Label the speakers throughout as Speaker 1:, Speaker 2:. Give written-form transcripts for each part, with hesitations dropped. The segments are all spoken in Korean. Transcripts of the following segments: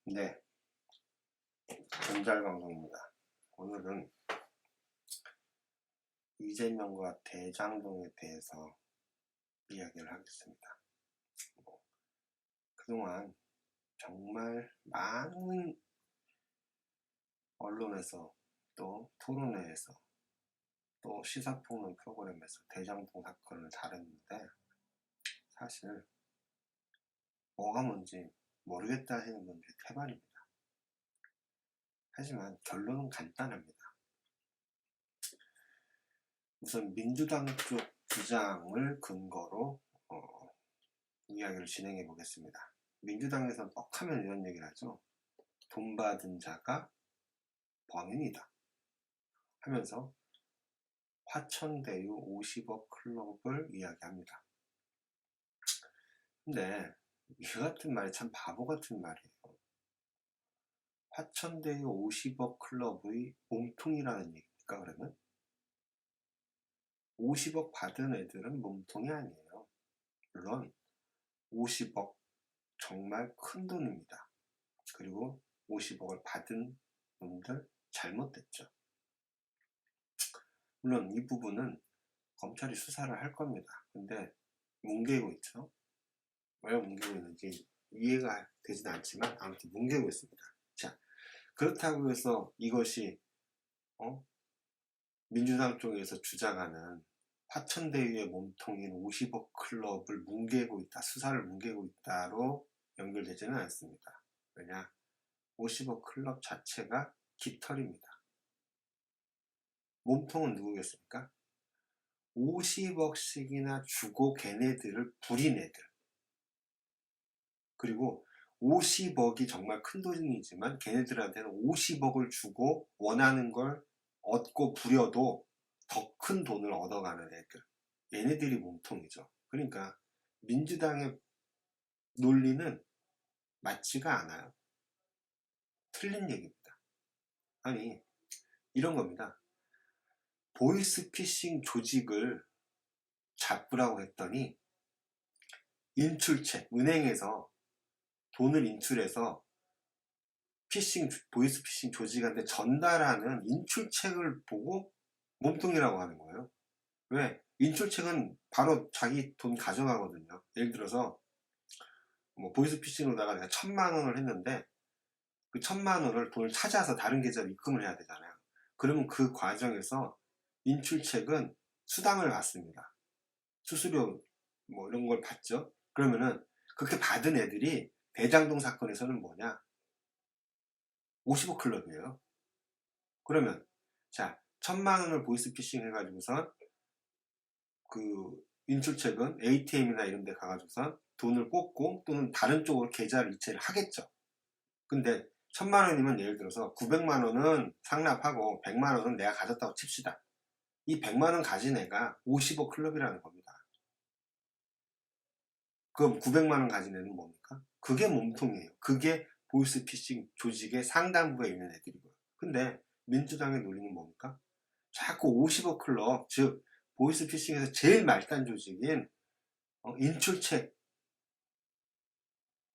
Speaker 1: 네, 전잘방송입니다. 오늘은 이재명과 대장동에 대해서 이야기를 하겠습니다. 그동안 정말 많은 언론에서 또 토론회에서 또 시사평론 프로그램에서 대장동 사건을 다뤘는데 사실 뭐가 뭔지 모르겠다 하시는 분들이 태반입니다. 하지만 결론은 간단합니다. 우선 민주당 쪽 주장을 근거로 이야기를 진행해 보겠습니다. 민주당에서는 뻑하면 이런 얘기를 하죠. 돈 받은 자가 범인이다 하면서 화천대유 50억 클럽을 이야기합니다. 근데 이 같은 말이 참 바보 같은 말이에요. 화천대유 50억 클럽의 몸통이라는 얘기입니까? 그러면 50억 받은 애들은 몸통이 아니에요. 물론 50억 정말 큰 돈입니다. 그리고 50억을 받은 놈들 잘못됐죠. 물론 이 부분은 검찰이 수사를 할 겁니다. 근데 뭉개고 있죠. 왜 뭉개고 있는지 이해가 되진 않지만 아무튼 뭉개고 있습니다. 자, 그렇다고 해서 이것이 민주당 쪽에서 주장하는 화천대유의 몸통인 50억 클럽을 뭉개고 있다, 수사를 뭉개고 있다로 연결되지는 않습니다. 왜냐? 50억 클럽 자체가 깃털입니다. 몸통은 누구겠습니까? 50억씩이나 주고 걔네들을 부린 애들. 그리고 50억이 정말 큰 돈이지만 걔네들한테는 50억을 주고 원하는 걸 얻고 부려도 더 큰 돈을 얻어가는 애들. 얘네들이 몸통이죠. 그러니까 민주당의 논리는 맞지가 않아요. 틀린 얘기입니다. 아니, 이런 겁니다. 보이스피싱 조직을 잡으라고 했더니 인출책, 은행에서 돈을 인출해서 보이스피싱 조직한테 전달하는 인출책을 보고 몸통이라고 하는 거예요. 왜? 인출책은 바로 자기 돈 가져가거든요. 예를 들어서 뭐 보이스피싱으로다가 내가 1,000만 원을 했는데 그 1,000만 원을 돈을 찾아서 다른 계좌로 입금을 해야 되잖아요. 그러면 그 과정에서 인출책은 수당을 받습니다. 수수료 뭐 이런 걸 받죠. 그러면은 그렇게 받은 애들이 대장동 사건에서는 뭐냐? 50억 클럽이에요. 그러면 자 1,000만 원을 보이스피싱 해가지고선 그 인출책은 ATM이나 이런 데 가가지고선 돈을 꽂고 또는 다른 쪽으로 계좌를 이체를 하겠죠. 근데 1,000만 원이면 예를 들어서 900만 원은 상납하고 100만 원은 내가 가졌다고 칩시다. 이 100만 원 가진 애가 50억 클럽이라는 겁니다. 그럼 900만 원 가진 애는 뭡니까? 그게 몸통이에요. 그게 보이스피싱 조직의 상단부에 있는 애들이고요. 근데 민주당의 논리는 뭡니까? 자꾸 50억 클럽, 즉 보이스피싱에서 제일 말단 조직인 인출책,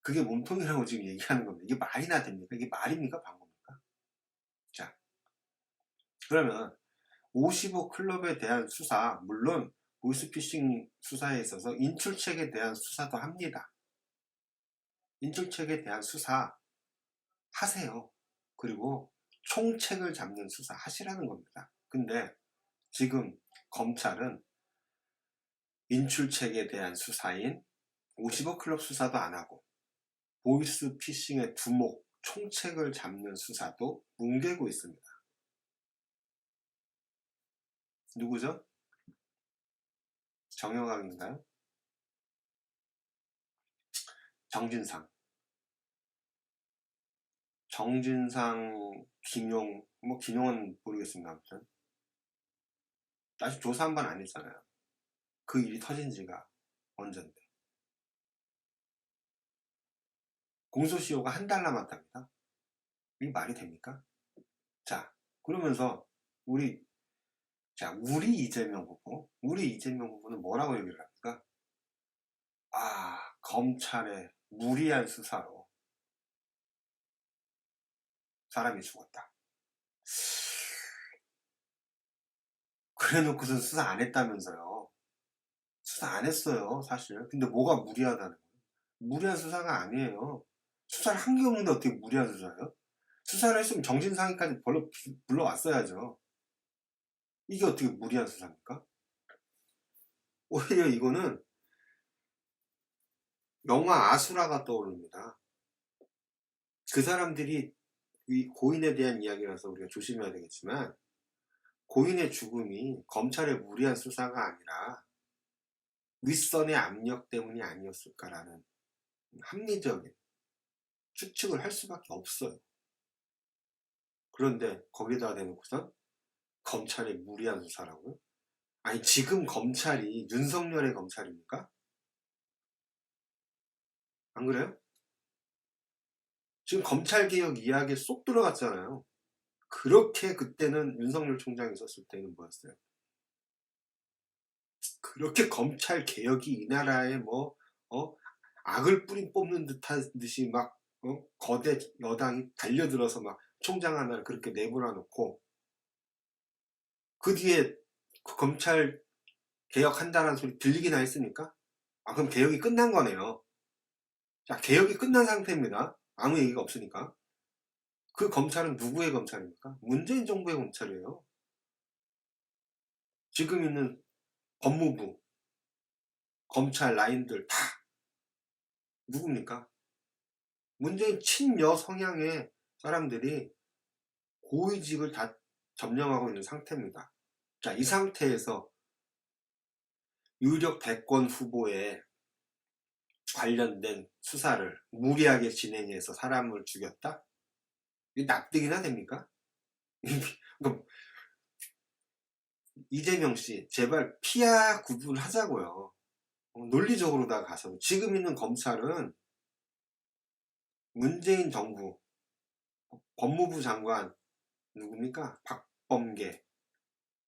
Speaker 1: 그게 몸통이라고 지금 얘기하는 겁니다. 이게 말이나 됩니까? 이게 말입니까? 방법입니까? 자, 그러면 50억 클럽에 대한 수사, 물론 보이스피싱 수사에 있어서 인출책에 대한 수사도 합니다. 인출책에 대한 수사 하세요. 그리고 총책을 잡는 수사 하시라는 겁니다. 근데 지금 검찰은 인출책에 대한 수사인 50억 클럽 수사도 안 하고 보이스피싱의 두목, 총책을 잡는 수사도 뭉개고 있습니다. 누구죠? 정영학인가요? 정진상, 김용, 뭐 김용은 모르겠습니다. 아무튼 아직 조사 한 번 안 했잖아요. 그 일이 터진 지가 언젠데. 공소시효가 한 달 남았답니다. 이게 말이 됩니까? 자, 그러면서 우리 이재명 후보는 뭐라고 얘기를 합니까? 검찰의 무리한 수사로 사람이 죽었다. 그래 놓고선 수사 안 했다면서요. 수사 안 했어요, 사실. 근데 뭐가 무리하다는 거예요? 무리한 수사가 아니에요. 수사를 한 게 없는데 어떻게 무리한 수사예요? 수사를 했으면 정신상의까지 불러왔어야죠. 이게 어떻게 무리한 수사입니까? 오히려 이거는 영화 아수라가 떠오릅니다. 그 사람들이 이 고인에 대한 이야기라서 우리가 조심해야 되겠지만, 고인의 죽음이 검찰의 무리한 수사가 아니라 윗선의 압력 때문이 아니었을까라는 합리적인 추측을 할 수밖에 없어요. 그런데 거기다 대놓고선 검찰의 무리한 수사라고요? 아니, 지금 검찰이 윤석열의 검찰입니까? 안 그래요? 지금 검찰개혁 이야기에 쏙 들어갔잖아요. 그렇게 그때는 윤석열 총장이 있었을 때는 뭐였어요? 그렇게 검찰개혁이 이 나라에 악을 뿌리 뽑는 듯이 막, 거대 여당이 달려들어서 막 총장 하나를 그렇게 내몰아 놓고, 그 뒤에 그 검찰 개혁한다는 소리 들리기나 했습니까? 아, 그럼 개혁이 끝난 거네요. 자, 개혁이 끝난 상태입니다. 아무 얘기가 없으니까. 그 검찰은 누구의 검찰입니까? 문재인 정부의 검찰이에요. 지금 있는 법무부, 검찰 라인들 다 누굽니까? 문재인 친여 성향의 사람들이 고위직을 다 점령하고 있는 상태입니다. 자, 이 상태에서 유력 대권 후보에 관련된 수사를 무리하게 진행해서 사람을 죽였다? 이게 납득이나 됩니까? 이재명 씨, 제발 피하 구분하자고요. 논리적으로 다 가서. 지금 있는 검찰은 문재인 정부, 법무부 장관, 누굽니까? 박범계.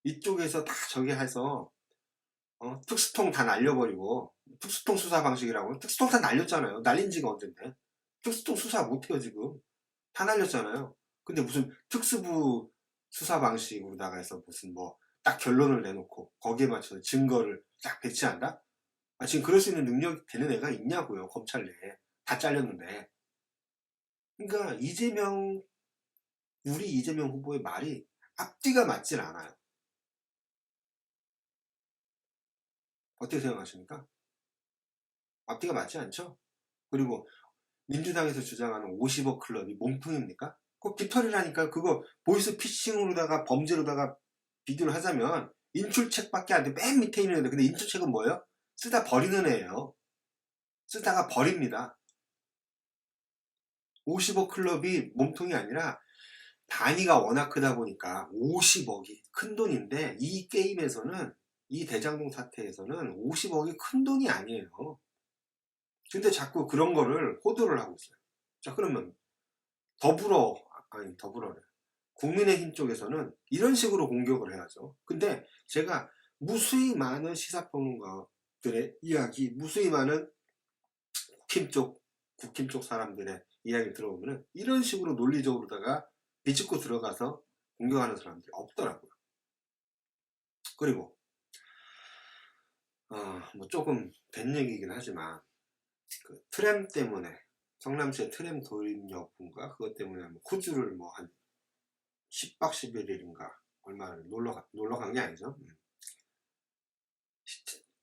Speaker 1: 이쪽에서 다 저기 해서, 특수통 다 날려버리고, 특수통 수사 방식이라고. 특수통 다 날렸잖아요. 날린 지가 언젠데. 특수통 수사 못해요, 지금. 다 날렸잖아요. 근데 무슨 특수부 수사 방식으로다가 해서 무슨 딱 결론을 내놓고, 거기에 맞춰서 증거를 딱 배치한다? 아, 지금 그럴 수 있는 능력이 되는 애가 있냐고요, 검찰 내에. 다 잘렸는데. 그러니까 우리 이재명 후보의 말이 앞뒤가 맞질 않아요. 어떻게 생각하십니까? 앞뒤가 맞지 않죠? 그리고 민주당에서 주장하는 50억 클럽이 몸통입니까? 그거 깃털이라니까. 그거 보이스 피싱으로다가 범죄로다가 비교를 하자면 인출책밖에 안 돼. 맨 밑에 있는 애들. 근데 인출책은 뭐예요? 쓰다 버리는 애예요. 쓰다가 버립니다. 50억 클럽이 몸통이 아니라 단위가 워낙 크다 보니까 50억이 큰 돈인데, 이 게임에서는, 이 대장동 사태에서는 50억이 큰 돈이 아니에요. 근데 자꾸 그런 거를 호도를 하고 있어요. 자, 그러면 더불어래. 국민의힘 쪽에서는 이런 식으로 공격을 해야죠. 근데 제가 무수히 많은 시사평론가들의 이야기, 무수히 많은 국힘 쪽 사람들의 이야기를 들어보면 이런 식으로 논리적으로다가 비집고 들어가서 공격하는 사람들이 없더라고요. 그리고 조금 된 얘기이긴 하지만, 그 트램 때문에, 성남시의 트램 도입 여부인가 그것 때문에 호주를 한 10박 11일인가 얼마를 놀러 간 게 아니죠.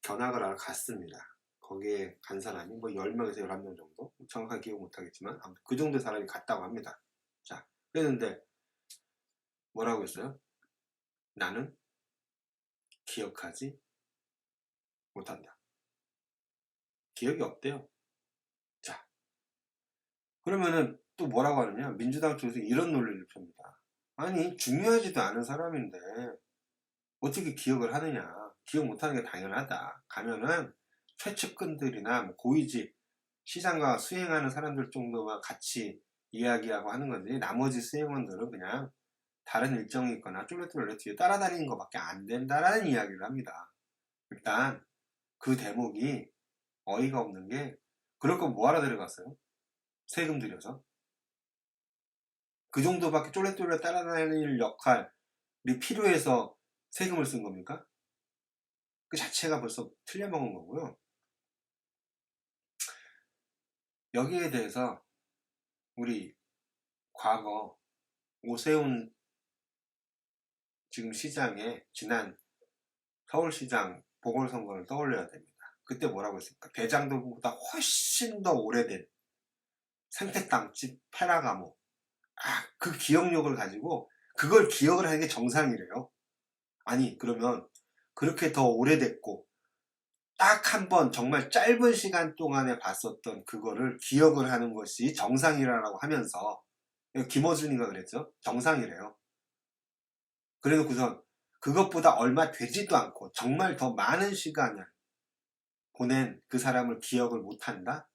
Speaker 1: 견학을 하러 갔습니다. 거기에 간 사람이 10명에서 11명 정도, 정확하게 기억 못하겠지만 아무튼 그 정도의 사람이 갔다고 합니다. 자, 그랬는데 뭐라고 했어요? 나는 기억하지 못한다. 기억이 없대요. 자, 그러면은 또 뭐라고 하느냐, 민주당 쪽에서 이런 논리를 펴니다. 아니, 중요하지도 않은 사람인데 어떻게 기억을 하느냐. 기억 못하는 게 당연하다. 가면은 최측근들이나 고위직 시장과 수행하는 사람들 정도만 같이 이야기하고 하는 건지, 나머지 수행원들은 그냥 다른 일정이 있거나 쫄래쫄래 뒤에 따라다니는 것밖에 안 된다라는 이야기를 합니다. 일단 그 대목이 어이가 없는 게, 그럴 거 뭐하러 데려갔어요? 세금 들여서. 그 정도밖에 쫄래쫄래 따라다닐 역할이 필요해서 세금을 쓴 겁니까? 그 자체가 벌써 틀려먹은 거고요. 여기에 대해서 우리 과거 오세훈 지금 시장의 지난 서울시장 보궐선거를 떠올려야 됩니다. 그때 뭐라고 했습니까? 대장동보다 훨씬 더 오래된 생태땅집 페라가모. 그 기억력을 가지고 그걸 기억을 하는 게 정상이래요. 아니 그러면 그렇게 더 오래됐고 딱 한 번 정말 짧은 시간 동안에 봤었던 그거를 기억을 하는 것이 정상이라고 하면서 김어준이가 그랬죠. 정상이래요. 그래놓고선 그것보다 얼마 되지도 않고 정말 더 많은 시간을 보낸 그 사람을 기억을 못한다?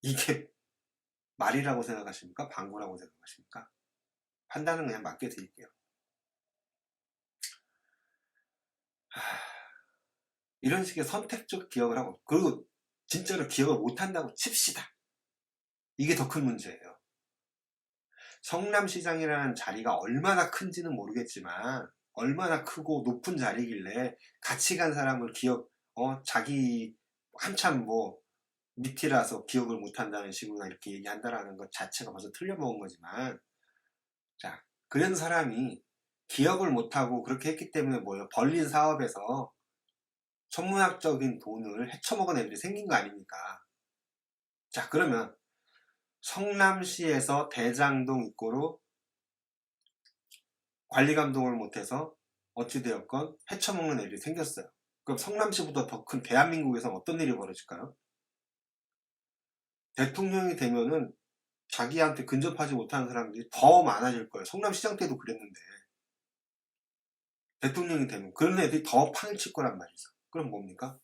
Speaker 1: 이게 말이라고 생각하십니까? 방구라고 생각하십니까? 판단은 그냥 맡겨드릴게요. 이런 식의 선택적 기억을 하고 그리고 진짜로 기억을 못한다고 칩시다. 이게 더 큰 문제예요. 성남시장이라는 자리가 얼마나 큰지는 모르겠지만 얼마나 크고 높은 자리길래 같이 간 사람을 자기 한참 뭐 밑이라서 기억을 못한다는 식으로 이렇게 얘기한다라는 것 자체가 벌써 틀려먹은 거지만 자 그런 사람이 기억을 못하고 그렇게 했기 때문에 뭐예요? 벌린 사업에서 천문학적인 돈을 헤쳐먹은 애들이 생긴 거 아닙니까? 자 그러면 성남시에서 대장동 입구로 관리감독을 못해서 어찌되었건 헤쳐먹는 애들이 생겼어요. 그럼 성남시보다 더 큰 대한민국에서 어떤 일이 벌어질까요? 대통령이 되면은 자기한테 근접하지 못하는 사람들이 더 많아질 거예요. 성남시장 때도 그랬는데 대통령이 되면 그런 애들이 더 판을 칠 거란 말이죠. 그럼 뭡니까?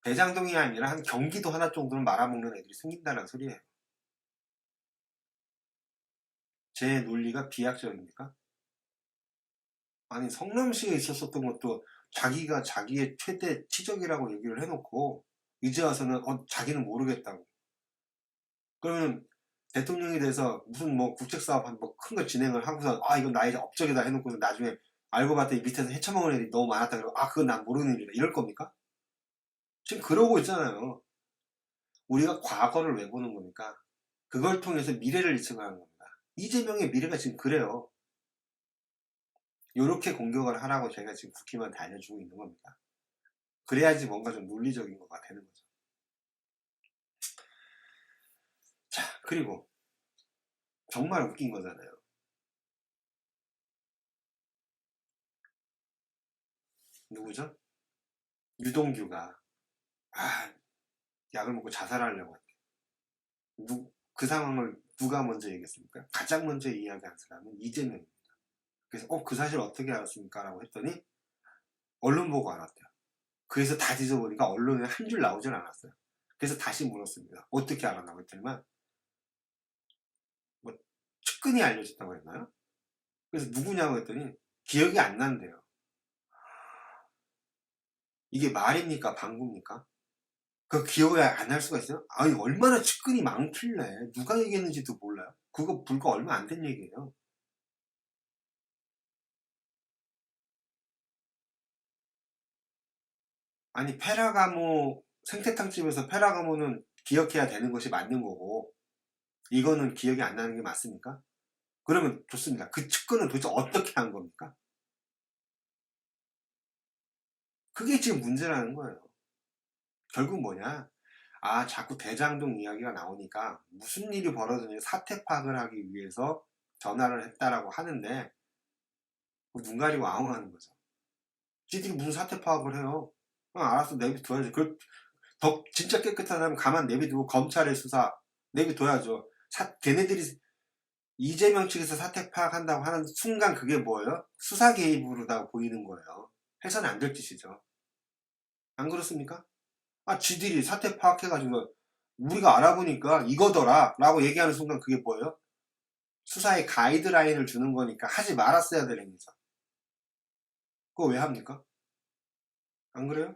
Speaker 1: 대장동이 아니라 한 경기도 하나 정도는 말아먹는 애들이 생긴다는 소리예요. 제 논리가 비약적입니까? 아니 성남시에 있었었던 것도 자기가 자기의 최대 치적이라고 얘기를 해놓고 이제 와서는 자기는 모르겠다고. 그러면 대통령이 돼서 무슨 뭐 국책사업 한 뭐 큰 거 진행을 하고서 이건 나의 업적이다 해놓고서 나중에 알고 봤더니 밑에서 헤쳐먹은 애들이 너무 많았다 그러고 그건 난 모르는 일이다 이럴 겁니까? 지금 그러고 있잖아요. 우리가 과거를 왜 보는 겁니까? 그걸 통해서 미래를 예측하는 겁니다. 이재명의 미래가 지금 그래요. 요렇게 공격을 하라고 제가 지금 국힘한테 알려주고 있는 겁니다. 그래야지 뭔가 좀 논리적인 거가 되는 거죠. 자, 그리고 정말 웃긴 거잖아요. 누구죠? 유동규가 약을 먹고 자살하려고 했대. 그 상황을 누가 먼저 얘기했습니까? 가장 먼저 이야기한 사람은 이재명입니다. 그래서 그 사실 어떻게 알았습니까? 라고 했더니 언론 보고 알았대요. 그래서 다 뒤져보니까 언론에 한 줄 나오질 않았어요. 그래서 다시 물었습니다. 어떻게 알았나고 했더니만 뭐 측근이 알려줬다고 했나요? 그래서 누구냐고 했더니 기억이 안 난대요. 이게 말입니까? 방구입니까? 그 기억을 안 할 수가 있어요? 아니 얼마나 측근이 많길래 누가 얘기했는지도 몰라요. 그거 불과 얼마 안 된 얘기예요. 아니 페라가모 생태탕집에서 페라가모는 기억해야 되는 것이 맞는 거고 이거는 기억이 안 나는 게 맞습니까? 그러면 좋습니다. 그 측근은 도대체 어떻게 한 겁니까? 그게 지금 문제라는 거예요. 결국 뭐냐? 자꾸 대장동 이야기가 나오니까 무슨 일이 벌어졌는지 사태 파악을 하기 위해서 전화를 했다라고 하는데 눈 가리고 아웅하는 거죠. 지들이 무슨 사태 파악을 해요? 알았어 내비둬야지. 더 진짜 깨끗한 사람 가만 내비두고 검찰의 수사 내비둬야죠. 걔네들이 이재명 측에서 사태 파악한다고 하는 순간 그게 뭐예요? 수사 개입으로다 보이는 거예요. 해서는 안 될 짓이죠. 안 그렇습니까? 지들이 사태 파악해가지고 우리가 알아보니까 이거더라 라고 얘기하는 순간 그게 뭐예요? 수사의 가이드라인을 주는 거니까 하지 말았어야 될 행위죠. 그거 왜 합니까? 안 그래요?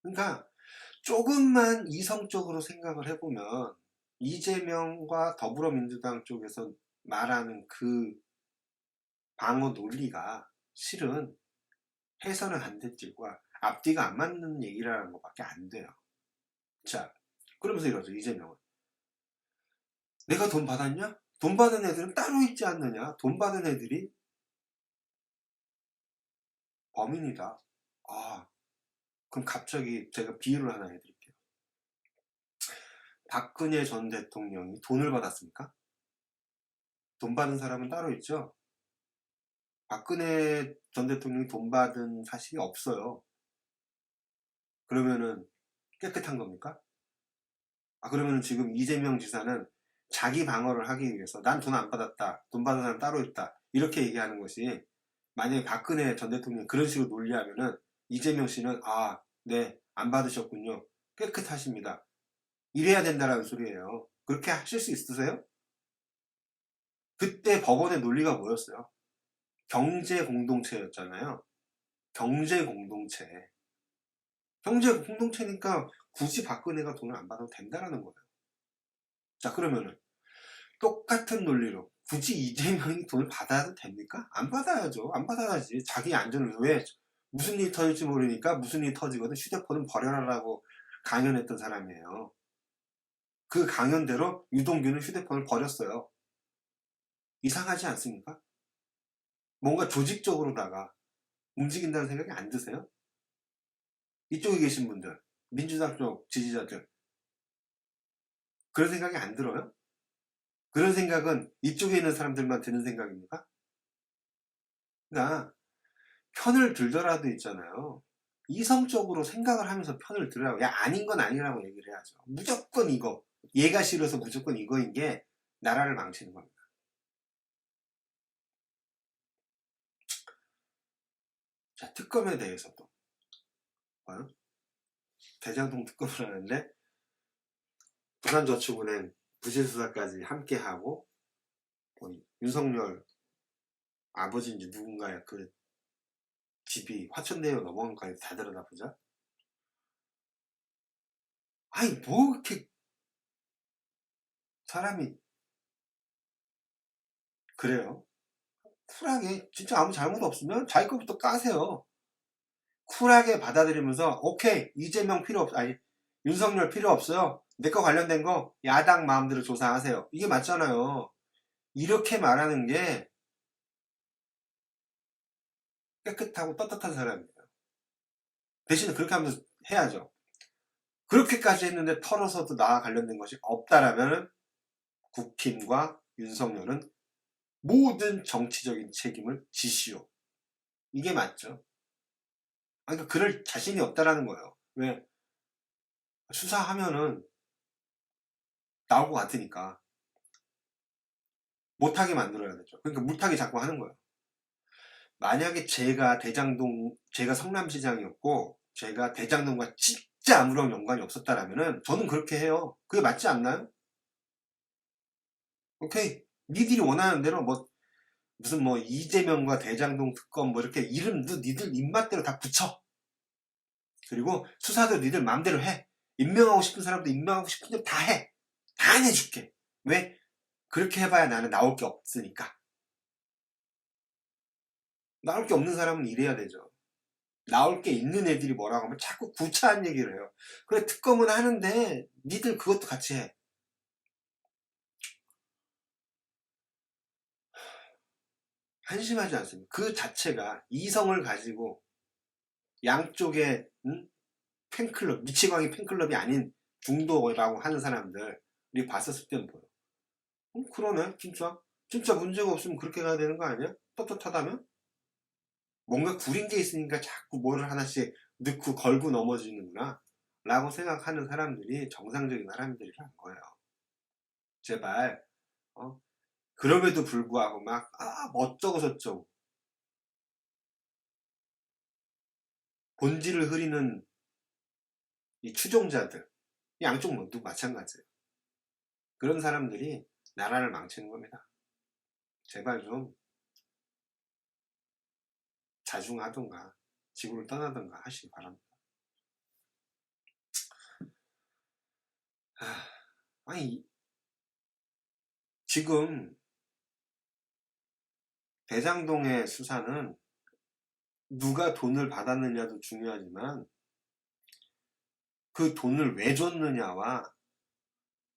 Speaker 1: 그러니까 조금만 이성적으로 생각을 해보면 이재명과 더불어민주당 쪽에서 말하는 그 방어 논리가 실은 해서는 안 될 길과 앞뒤가 안 맞는 얘기라는 것밖에 안 돼요. 자, 그러면서 이러죠. 이재명은 내가 돈 받았냐? 돈 받은 애들은 따로 있지 않느냐? 돈 받은 애들이 범인이다. 아, 그럼 갑자기 제가 비유를 하나 해드릴게요. 박근혜 전 대통령이 돈을 받았습니까? 돈 받은 사람은 따로 있죠. 박근혜 전 대통령이 돈 받은 사실이 없어요. 그러면은 깨끗한 겁니까? 그러면은 지금 이재명 지사는 자기 방어를 하기 위해서 난 돈 안 받았다. 돈 받은 사람 따로 있다. 이렇게 얘기하는 것이, 만약에 박근혜 전 대통령이 그런 식으로 논리하면은 이재명 씨는 네, 안 받으셨군요. 깨끗하십니다. 이래야 된다라는 소리예요. 그렇게 하실 수 있으세요? 그때 법원의 논리가 뭐였어요? 경제 공동체였잖아요. 경제 공동체. 경제 공동체니까 굳이 박근혜가 돈을 안 받아도 된다라는 거예요. 자, 그러면은 똑같은 논리로 굳이 이재명이 돈을 받아도 됩니까? 안 받아야죠. 안 받아야지. 자기 안전을. 왜? 무슨 일이 터질지 모르니까 무슨 일이 터지거든 휴대폰은 버려라라고 강연했던 사람이에요. 그 강연대로 유동규는 휴대폰을 버렸어요. 이상하지 않습니까? 뭔가 조직적으로다가 움직인다는 생각이 안 드세요? 이쪽에 계신 분들, 민주당 쪽 지지자들, 그런 생각이 안 들어요? 그런 생각은 이쪽에 있는 사람들만 드는 생각입니까? 그러니까 편을 들더라도 있잖아요. 이성적으로 생각을 하면서 편을 들으라고. 야, 아닌 건 아니라고 얘기를 해야죠. 무조건 이거. 얘가 싫어서 무조건 이거인 게 나라를 망치는 겁니다. 자, 특검에 대해서도. 대장동 특검을 하는데 부산저축은행 부실수사까지 함께하고 윤석열 아버지인지 누군가의 그 집이 화천대유 넘어간 것까지 다 들여다보자. 아니 뭐 그렇게 사람이 그래요. 쿨하게 진짜 아무 잘못 없으면 자기 것부터 까세요. 쿨하게 받아들이면서 오케이 이재명 필요 없 아니 윤석열 필요 없어요. 내 거 관련된 거 야당 마음대로 조사하세요. 이게 맞잖아요. 이렇게 말하는 게 깨끗하고 떳떳한 사람이에요. 대신에 그렇게 하면서 해야죠. 그렇게까지 했는데 털어서도 나와 관련된 것이 없다라면 국힘과 윤석열은 모든 정치적인 책임을 지시오. 이게 맞죠. 그러니까 그럴 자신이 없다라는 거예요. 왜? 수사하면은 나올 것 같으니까 못하게 만들어야 되죠. 그러니까 못하게 자꾸 하는 거예요. 만약에 제가 성남시장이었고 제가 대장동과 진짜 아무런 연관이 없었다라면은 저는 그렇게 해요. 그게 맞지 않나요? 오케이. 니들이 원하는 대로 무슨 이재명과 대장동 특검 이렇게 이름도 니들 입맛대로 다 붙여. 그리고 수사도 니들 마음대로 해. 임명하고 싶은 사람도 임명하고 싶은 대로 다 해. 다 해줄게. 왜? 그렇게 해봐야 나는 나올 게 없으니까. 나올 게 없는 사람은 이래야 되죠. 나올 게 있는 애들이 뭐라고 하면 자꾸 구차한 얘기를 해요. 그래 특검은 하는데 니들 그것도 같이 해. 한심하지 않습니까? 그 자체가 이성을 가지고 양쪽에 팬클럽, 미치광이 팬클럽이 아닌 중도라고 하는 사람들이 봤었을 때는 보여. 그러네 진짜. 진짜 문제가 없으면 그렇게 가야 되는 거 아니야? 떳떳하다면? 뭔가 구린 게 있으니까 자꾸 뭐를 하나씩 넣고 걸고 넘어지는구나 라고 생각하는 사람들이 정상적인 사람들이란 거예요. 제발 그럼에도 불구하고 어쩌고 저쩌고 본질을 흐리는 이 추종자들 양쪽 모두 마찬가지예요. 그런 사람들이 나라를 망치는 겁니다. 제발 좀 자중하던가 지구를 떠나던가 하시기 바랍니다. 아니 지금 대장동의 수사는 누가 돈을 받았느냐도 중요하지만 그 돈을 왜 줬느냐와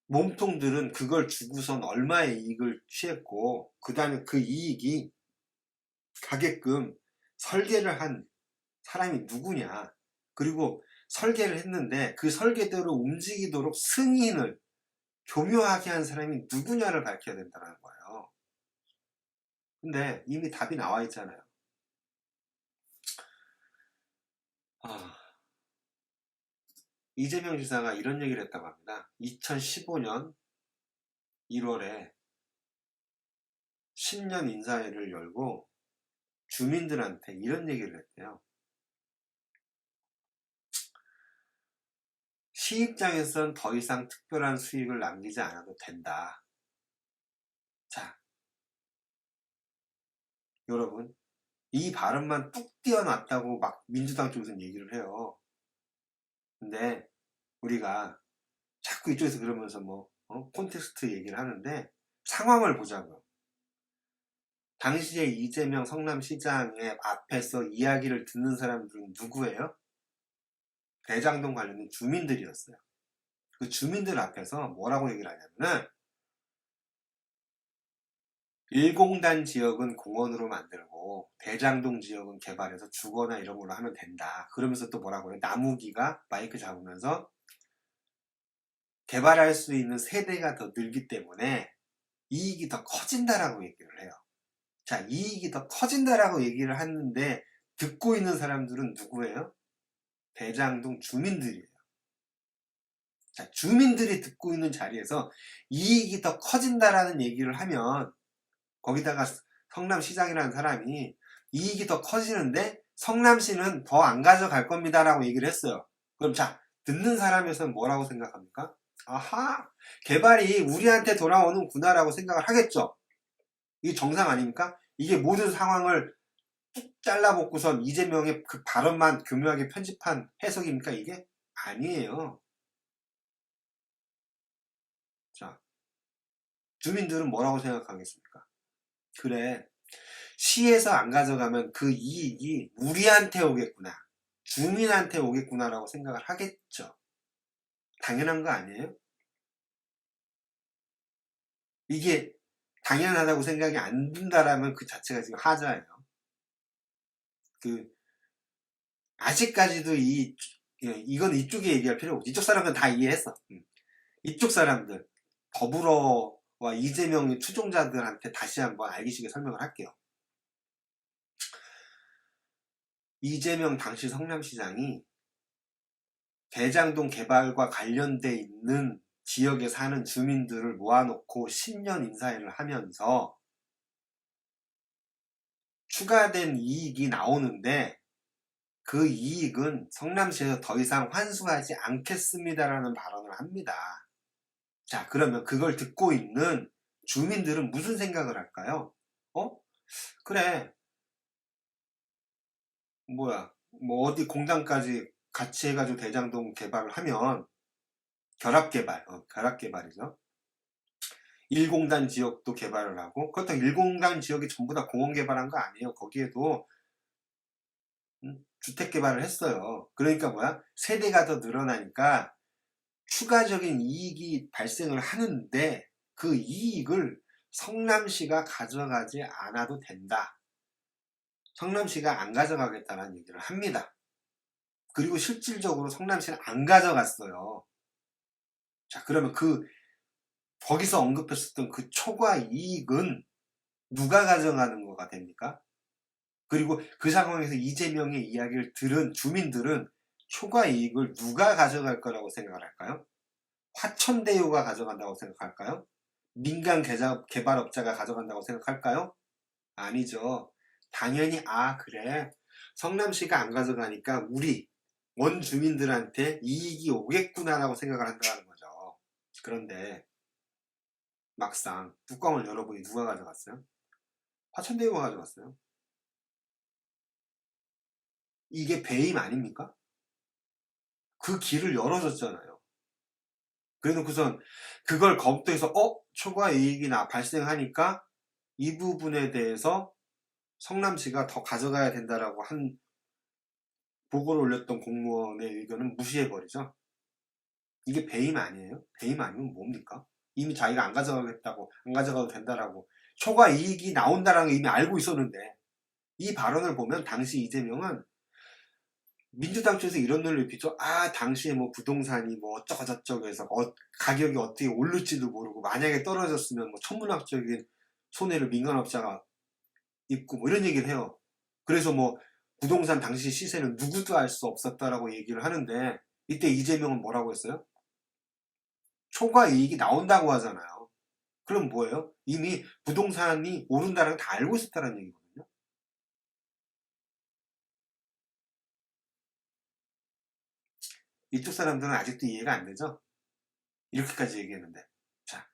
Speaker 1: 몸통들은 그걸 주고선 얼마의 이익을 취했고 그 다음에 그 이익이 가게끔 설계를 한 사람이 누구냐, 그리고 설계를 했는데 그 설계대로 움직이도록 승인을 교묘하게 한 사람이 누구냐를 밝혀야 된다는 거예요. 근데 이미 답이 나와 있잖아요. 이재명 지사가 이런 얘기를 했다고 합니다. 2015년 1월에 신년 인사회를 열고 주민들한테 이런 얘기를 했대요. 시 입장에선 더 이상 특별한 수익을 남기지 않아도 된다. 자, 여러분, 이 발언만 뚝 띄어놨다고 막 민주당 쪽에서는 얘기를 해요. 근데 우리가 자꾸 이쪽에서 그러면서 콘텍스트 얘기를 하는데 상황을 보자고요. 당시에 이재명 성남시장의 앞에서 이야기를 듣는 사람들은 누구예요? 대장동 관련된 주민들이었어요. 그 주민들 앞에서 뭐라고 얘기를 하냐면은 1공단 지역은 공원으로 만들고 대장동 지역은 개발해서 주거나 이런 걸로 하면 된다. 그러면서 또 뭐라고 해요? 나무기가 마이크 잡으면서 개발할 수 있는 세대가 더 늘기 때문에 이익이 더 커진다라고 얘기를 해요. 자, 이익이 더 커진다라고 얘기를 하는데 듣고 있는 사람들은 누구예요? 대장동 주민들이에요. 자, 주민들이 듣고 있는 자리에서 이익이 더 커진다라는 얘기를 하면 거기다가 성남시장이라는 사람이 이익이 더 커지는데 성남시는 더 안 가져갈 겁니다 라고 얘기를 했어요. 그럼 자, 듣는 사람에서는 뭐라고 생각합니까? 아하, 개발이 우리한테 돌아오는구나 라고 생각을 하겠죠. 이게 정상 아닙니까? 이게 모든 상황을 뚝 잘라먹고선 이재명의 그 발언만 교묘하게 편집한 해석입니까 이게? 아니에요. 자, 주민들은 뭐라고 생각하겠습니까? 그래, 시에서 안 가져가면 그 이익이 우리한테 오겠구나, 주민한테 오겠구나 라고 생각을 하겠죠. 당연한 거 아니에요? 이게 당연하다고 생각이 안 든다라면 그 자체가 지금 하자예요. 아직까지도 이건 이쪽에 얘기할 필요 없고, 이쪽 사람들은 다 이해했어. 이쪽 사람들, 더불어와 이재명의 추종자들한테 다시 한번 알기 쉽게 설명을 할게요. 이재명 당시 성남시장이 대장동 개발과 관련돼 있는 지역에 사는 주민들을 모아놓고 신년 인사회를 하면서 추가된 이익이 나오는데 그 이익은 성남시에서 더 이상 환수하지 않겠습니다라는 발언을 합니다. 자, 그러면 그걸 듣고 있는 주민들은 무슨 생각을 할까요? 그래, 어디 공단까지 같이 해가지고 대장동 개발을 하면 결합개발이죠. 1공단 지역도 개발을 하고, 그렇다고 1공단 지역이 전부 다 공원 개발한 거 아니에요. 거기에도 주택 개발을 했어요. 그러니까 세대가 더 늘어나니까 추가적인 이익이 발생을 하는데 그 이익을 성남시가 가져가지 않아도 된다. 성남시가 안 가져가겠다는 얘기를 합니다. 그리고 실질적으로 성남시는 안 가져갔어요. 자, 그러면 거기서 언급했었던 그 초과 이익은 누가 가져가는 거가 됩니까? 그리고 그 상황에서 이재명의 이야기를 들은 주민들은 초과 이익을 누가 가져갈 거라고 생각을 할까요? 화천대유가 가져간다고 생각할까요? 민간 개발업자가 가져간다고 생각할까요? 아니죠. 당연히 그래, 성남시가 안 가져가니까 우리 원주민들한테 이익이 오겠구나 라고 생각을 한다는 거죠. 그런데 막상 뚜껑을 열어보니 누가 가져갔어요? 화천대유가 가져갔어요. 이게 배임 아닙니까? 그 길을 열어줬잖아요. 그래놓고선 그걸 검토해서 초과 이익이 발생하니까 이 부분에 대해서 성남시가 더 가져가야 된다라고 한 보고를 올렸던 공무원의 의견은 무시해버리죠. 이게 배임 아니에요? 배임 아니면 뭡니까? 이미 자기가 안 가져가겠다고, 안 가져가도 된다라고, 초과 이익이 나온다라는 걸 이미 알고 있었는데, 이 발언을 보면 당시 이재명은 민주당 쪽에서 이런 논리를 비춰, 당시에 뭐 부동산이 뭐 어쩌고저쩌고 해서 가격이 어떻게 오를지도 모르고, 만약에 떨어졌으면 뭐 천문학적인 손해를 민간업자가 입고 뭐 이런 얘기를 해요. 그래서 뭐 부동산 당시 시세는 누구도 알 수 없었다라고 얘기를 하는데, 이때 이재명은 뭐라고 했어요? 초과 이익이 나온다고 하잖아요. 그럼 뭐예요? 이미 부동산이 오른다는 걸 다 알고 있었다는 얘기거든요. 이쪽 사람들은 아직도 이해가 안 되죠? 이렇게까지 얘기했는데. 자,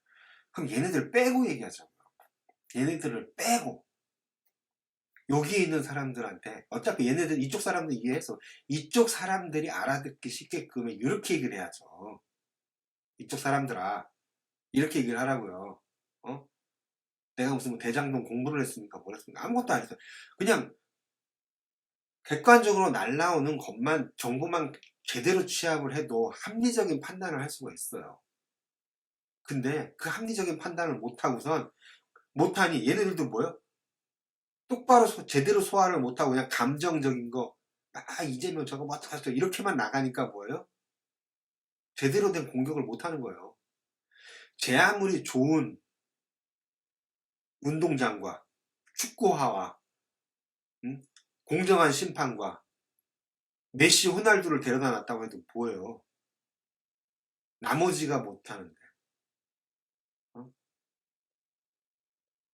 Speaker 1: 그럼 얘네들 빼고 얘기하자고요. 얘네들을 빼고 여기에 있는 사람들한테 어차피 얘네들 이쪽 사람들 이해해서 이쪽 사람들이 알아듣기 쉽게끔 이렇게 얘기를 해야죠. 이쪽 사람들아 이렇게 얘기를 하라고요. 내가 무슨 뭐 대장동 공부를 했습니까? 뭘 했습니까? 아무것도 안 했어요. 그냥 객관적으로 날라오는 것만 정보만 제대로 취합을 해도 합리적인 판단을 할 수가 있어요. 근데 그 합리적인 판단을 못하고선 못하니 얘네들도 뭐요? 똑바로 제대로 소화를 못하고 그냥 감정적인 거 이재명 저거 뭐 어떡하죠 이렇게만 나가니까 뭐예요? 제대로 된 공격을 못하는 거예요. 제 아무리 좋은 운동장과 축구화와 공정한 심판과 메시 호날두를 데려다 놨다고 해도 뭐예요? 나머지가 못하는데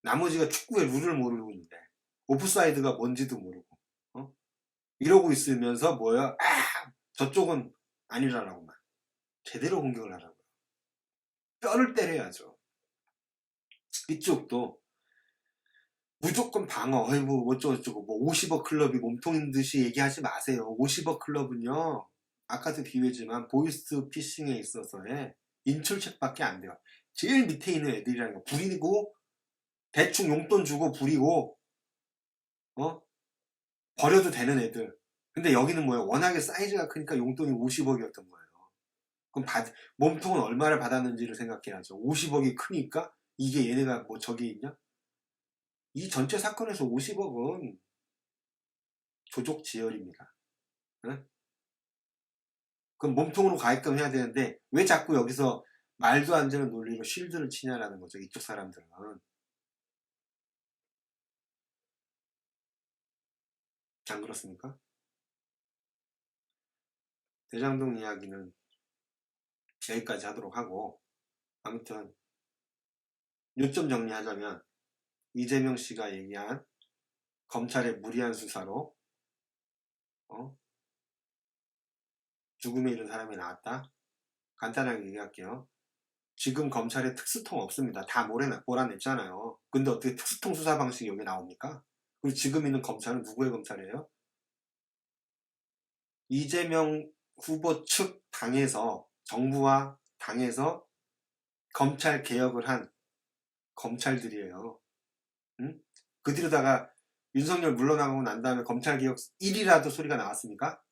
Speaker 1: 나머지가 축구의 룰을 모르고 있는데 오프사이드가 뭔지도 모르고 이러고 있으면서 뭐예요? 저쪽은 아니라라고만 제대로 공격을 하라고요. 뼈를 때려야죠. 이쪽도 무조건 방어, 뭐 어쩌고저쩌고 뭐 50억 클럽이 몸통인 듯이 얘기하지 마세요. 50억 클럽은요 아까도 비유했지만 보이스 피싱에 있어서의 인출책밖에 안 돼요. 제일 밑에 있는 애들이라는 거 부리고 대충 용돈 주고 부리고 버려도 되는 애들. 근데 여기는 뭐예요? 워낙에 사이즈가 크니까 용돈이 50억이었던 거예요. 그럼 몸통은 얼마를 받았는지를 생각해야죠. 50억이 크니까 이게 얘네가 뭐 저기 있냐? 이 전체 사건에서 50억은 조족지혈입니다. 응? 그럼 몸통으로 가입금 해야 되는데 왜 자꾸 여기서 말도 안 되는 논리로 쉴드를 치냐라는 거죠. 이쪽 사람들은. 안 그렇습니까? 대장동 이야기는 여기까지 하도록 하고 아무튼 요점 정리하자면 이재명 씨가 얘기한 검찰의 무리한 수사로 죽음에 이른 사람이 나왔다. 간단하게 얘기할게요. 지금 검찰에 특수통 없습니다. 다 몰아냈잖아요. 근데 어떻게 특수통 수사 방식이 여기 나옵니까? 그리고 지금 있는 검찰은 누구의 검찰이에요? 이재명 후보 측 당에서 정부와 당에서 검찰 개혁을 한 검찰들이에요. 응? 그 뒤로다가 윤석열 물러나고 난 다음에 검찰 개혁 1이라도 소리가 나왔습니까?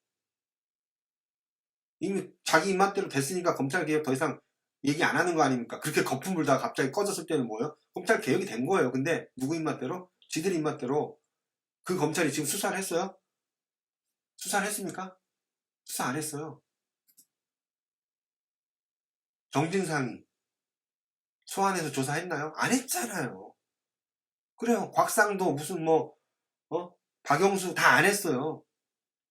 Speaker 1: 이미 자기 입맛대로 됐으니까 검찰 개혁 더 이상 얘기 안 하는 거 아닙니까? 그렇게 거품 불다가 갑자기 꺼졌을 때는 뭐예요? 검찰 개혁이 된 거예요. 근데 누구 입맛대로? 지들 입맛대로. 그 검찰이 지금 수사를 했어요? 수사를 했습니까? 수사 안 했어요. 정진상이 소환해서 조사했나요? 안 했잖아요. 그래요. 곽상도 무슨 박영수 다 안 했어요.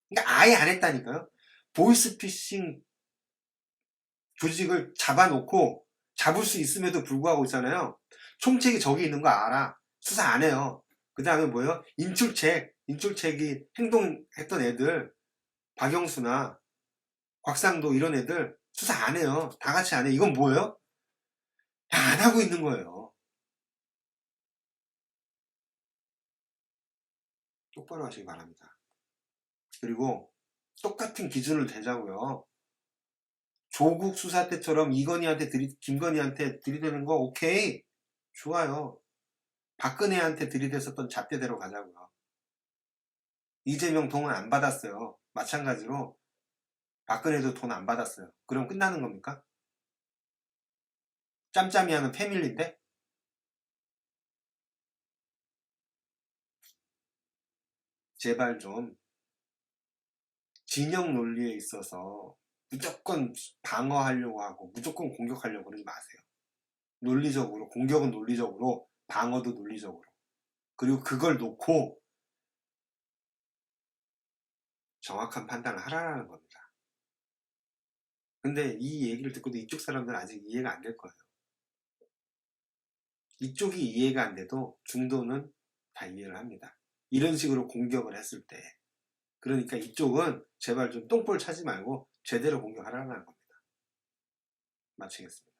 Speaker 1: 그러니까 아예 안 했다니까요. 보이스피싱 조직을 잡아놓고 잡을 수 있음에도 불구하고 있잖아요. 총책이 저기 있는 거 알아. 수사 안 해요. 그 다음에 뭐예요? 인출책이 행동했던 애들, 박영수나 곽상도 이런 애들 수사 안 해요. 다 같이 안 해. 이건 뭐예요? 다 안 하고 있는 거예요. 똑바로 하시기 바랍니다. 그리고 똑같은 기준을 대자고요. 조국 수사 때처럼 김건희한테 들이대는 거 오케이. 좋아요. 박근혜한테 들이댔었던 잣대대로 가자고요. 이재명 돈 안 받았어요. 마찬가지로 박근혜도 돈 안 받았어요. 그럼 끝나는 겁니까? 짬짬이 하는 패밀리인데? 제발 좀 진영 논리에 있어서 무조건 방어하려고 하고 무조건 공격하려고 그러지 마세요. 논리적으로, 공격은 논리적으로, 방어도 논리적으로. 그리고 그걸 놓고 정확한 판단을 하라는 겁니다. 근데 이 얘기를 듣고도 이쪽 사람들은 아직 이해가 안 될 거예요. 이쪽이 이해가 안 돼도 중도는 다 이해를 합니다. 이런 식으로 공격을 했을 때. 그러니까 이쪽은 제발 좀 똥볼 차지 말고 제대로 공격하라는 겁니다. 마치겠습니다.